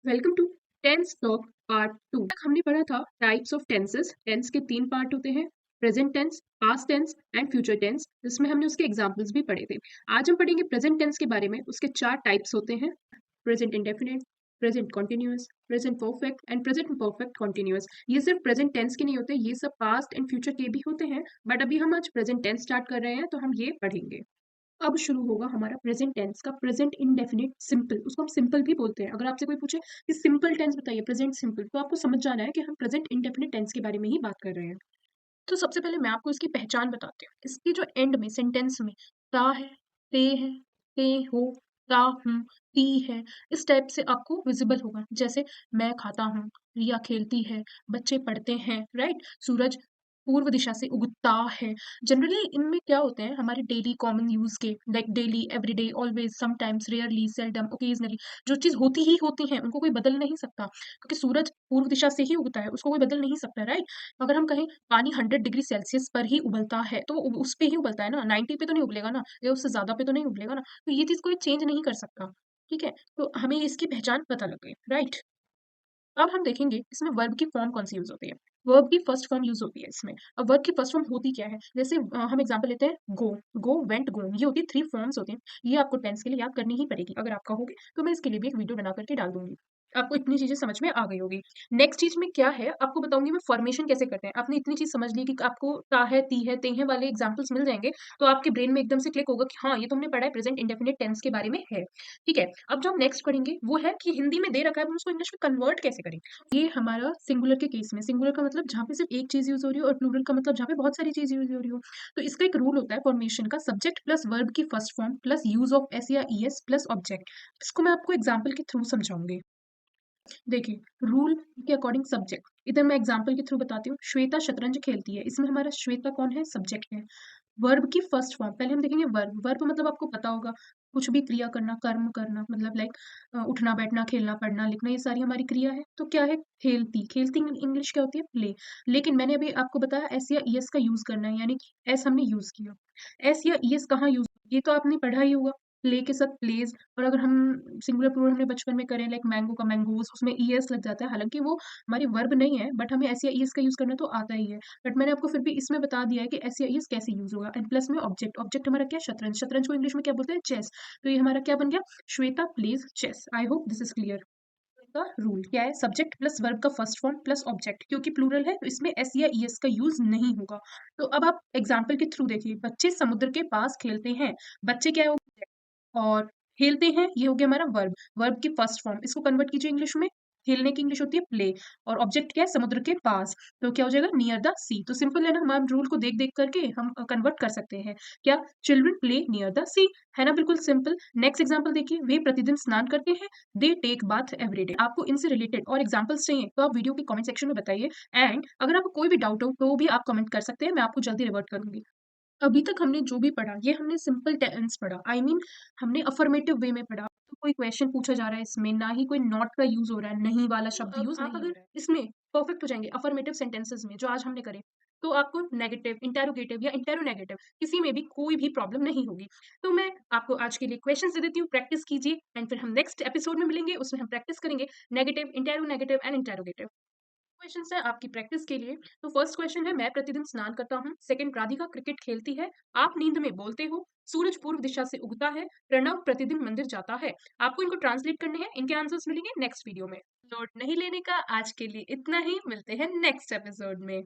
Welcome to tense talk part 2। तक हमने पढ़ा था टाइप्स ऑफ टेंसेस। टेंस के 3 पार्ट होते हैं, present tense, past tense and future tense, जिसमें हमने उसके एग्जांपल्स भी पढ़े थे। आज हम पढ़ेंगे प्रेजेंट टेंस के बारे में। उसके 4 टाइप्स होते हैं, present indefinite, present continuous, present perfect and present perfect continuous. ये सिर्फ प्रेजेंट टेंस के नहीं होते, ये सब पास्ट एंड फ्यूचर के भी होते हैं, बट अभी हम आज प्रेजेंट टेंस स्टार्ट कर रहे हैं तो हम ये पढ़ेंगे। अब शुरू होगा हमारा प्रेजेंट टेंस का प्रेजेंट इंडेफिनिट सिंपल। उसको हम सिंपल भी बोलते हैं। अगर आपसे कोई पूछे कि सिंपल टेंस बताइए, प्रेजेंट सिंपल, तो आपको समझ जाना है कि हम प्रेजेंट इंडेफिनिट टेंस के बारे में ही बात कर रहे हैं। तो सबसे पहले मैं आपको इसकी पहचान बताती हूँ। इसकी जो एंड में सेंटेंस में ता है, ते हो, ता हूँ, ती है, इस टाइप से आपको विजिबल होगा। जैसे मैं खाता हूँ, रिया खेलती है, बच्चे पढ़ते हैं, राइट, सूरज पूर्व दिशा से उगता है। जनरली इनमें क्या होते हैं, हमारे डेली कॉमन यूज के, like daily, everyday, always, sometimes, rarely, seldom, occasionally, जो चीज होती ही होती है उनको कोई बदल नहीं सकता, क्योंकि सूरज पूर्व दिशा से ही उगता है, उसको कोई बदल नहीं सकता, राइट। अगर हम कहें पानी 100 डिग्री सेल्सियस पर ही उबलता है, तो वो उस पे ही उबलता है ना, 90 पे तो नहीं उबलेगा ना, या उससे ज्यादा पे तो नहीं उबलेगा ना। तो ये चीज कोई चेंज नहीं कर सकता। ठीक है, तो हमें इसकी पहचान पता लग गई, राइट। अब हम देखेंगे इसमें वर्ब की फॉर्म कौन सी यूज होती है। वर्ब की फर्स्ट फॉर्म यूज होती है इसमें। अब वर्ब की फर्स्ट फॉर्म होती क्या है, जैसे हम एग्जांपल लेते हैं, गो वेंट गो, ये होती है 3 फॉर्म्स होती हैं। ये आपको टेंस के लिए याद करनी ही पड़ेगी। अगर आप कहोगे तो मैं इसके लिए भी एक वीडियो बना करके डाल दूंगी। आपको इतनी चीजें समझ में आ गई होगी। नेक्स्ट चीज में क्या है आपको बताऊंगी मैं, फॉर्मेशन कैसे करते हैं। आपने इतनी चीज समझ ली कि आपको ता है, ती है, ते है वाले एग्जाम्पल्स मिल जाएंगे, तो आपके ब्रेन में एकदम से क्लिक होगा कि हाँ, ये तो हमने पढ़ा है, प्रेजेंट इंडेफिनिट टेंस के बारे में है। ठीक है, अब जो हम नेक्स्ट पढ़ेंगे वो है कि हिंदी में दे रखा है, हम उसको इंग्लिश में कन्वर्ट कैसे करें। ये हमारा सिंगुलर के केस में, सिंगुलर का मतलब जहाँ पे सिर्फ एक चीज यूज हो रही हो, और प्लूरल का मतलब जहाँ पे बहुत सारी चीज यूज हो रही हो। तो इसका एक रूल होता है फॉर्मेशन का, सब्जेक्ट प्लस वर्ब की first form plus use of S या ई एस प्लस ऑब्जेक्ट। इसको मैं आपको एग्जाम्पल के थ्रू समझाऊंगी। देखिए, रूल के अकॉर्डिंग सब्जेक्ट, इधर मैं एग्जाम्पल के थ्रू बताती हूँ। श्वेता शतरंज खेलती है, इसमें हमारा श्वेता कौन है, सब्जेक्ट है। वर्ब की फर्स्ट फॉर्म, पहले हम देखेंगे वर्ब। वर्ब मतलब आपको पता होगा, कुछ भी क्रिया करना, कर्म करना, मतलब लाइक उठना, बैठना, खेलना, पढ़ना, लिखना, ये सारी हमारी क्रिया है। तो क्या है, खेलती, खेलती इंग्लिश क्या होती है, प्ले। लेकिन मैंने अभी आपको बताया एस या ई एस का यूज करना है, यानी कि एस हमने यूज किया। एस या ई एस कहाँ यूज, ये तो आपने पढ़ा ही होगा, प्ले के साथ प्लेज। और अगर हम सिंगुलर प्लूरल हमने बचपन में करें, लाइक मैंगो का मैंगोज, उसमें ई एस लग जाता है, हालांकि वो हमारी वर्ब नहीं है, बट हमें एस या ई एस का यूज करना तो आता ही है। बट मैंने आपको फिर भी इसमें बता दिया है कि एस या ई एस कैसे यूज होगा। एंड प्लस में ऑब्जेक्ट, ऑब्जेक्ट हमारा क्या, शतरंज। शतरंज को इंग्लिश में क्या बोलते हैं, चेस। तो ये हमारा क्या बन गया, Shweta plays chess. I hope this is clear. का रूल क्या है, सब्जेक्ट प्लस वर्ब का फर्स्ट फॉर्म प्लस ऑब्जेक्ट, क्योंकि प्लूरल है तो इसमें एस या ई एस का यूज नहीं होगा। तो अब आप एग्जाम्पल के थ्रू देखिए, बच्चे समुद्र के पास खेलते हैं। बच्चे क्या है, और खेलते हैं, ये हो गया हमारा वर्ब। वर्ब की फर्स्ट फॉर्म, इसको कन्वर्ट कीजिए इंग्लिश में। खेलने की इंग्लिश होती है प्ले, और ऑब्जेक्ट क्या है, समुद्र के पास। तो क्या हो जाएगा, नियर द सी। तो सिंपल है ना, हम रूल को देख देख करके हम कन्वर्ट कर सकते हैं। क्या, चिल्ड्रन प्ले नियर द सी, है ना, बिल्कुल सिंपल। नेक्स्ट एग्जाम्पल देखिए, वे प्रतिदिन स्नान करते हैं, दे टेक बाथ एवरीडे। आपको इनसे रिलेटेड और एग्जाम्पल्स चाहिए तो आप वीडियो के कमेंट सेक्शन में बताइए। एंड अगर आपको कोई भी डाउट हो तो भी आप कमेंट कर सकते हैं, मैं आपको जल्दी रिवर्ट करूंगी। अभी तक हमने जो भी पढ़ा, ये हमने सिंपल टेंस पढ़ा, आई मीन हमने अफर्मेटिव वे में पढ़ा। तो कोई क्वेश्चन पूछा जा रहा है इसमें, ना ही कोई नॉट का यूज हो रहा है, नहीं वाला शब्द यूज नहीं हो रहा है इसमें। परफेक्ट हो जाएंगे अफर्मेटिव सेंटेंसेस में जो आज हमने करे, तो आपको नेगेटिव, इंटेरोगेटिव या इंटेरोनेगेटिव किसी में भी कोई भी प्रॉब्लम नहीं होगी। तो मैं आपको आज के लिए क्वेश्चन दे देती हूँ, प्रैक्टिस कीजिए, एंड फिर हम नेक्स्ट एपिसोड में मिलेंगे, उसमें हम प्रैक्टिस करेंगे नेगेटिव, इंटेरोनेगेटिव एंड इंटेरोगेटिव। क्वेश्चन है आपकी प्रैक्टिस के लिए। तो फर्स्ट क्वेश्चन है, मैं प्रतिदिन स्नान करता हूँ। सेकंड, राधिका क्रिकेट खेलती है। आप नींद में बोलते हो। सूरज पूर्व दिशा से उगता है। प्रणव प्रतिदिन मंदिर जाता है। आपको इनको ट्रांसलेट करने हैं, इनके आंसर्स मिलेंगे नेक्स्ट वीडियो में। नोट नहीं लेने का, आज के लिए इतना ही, मिलते हैं नेक्स्ट एपिसोड में।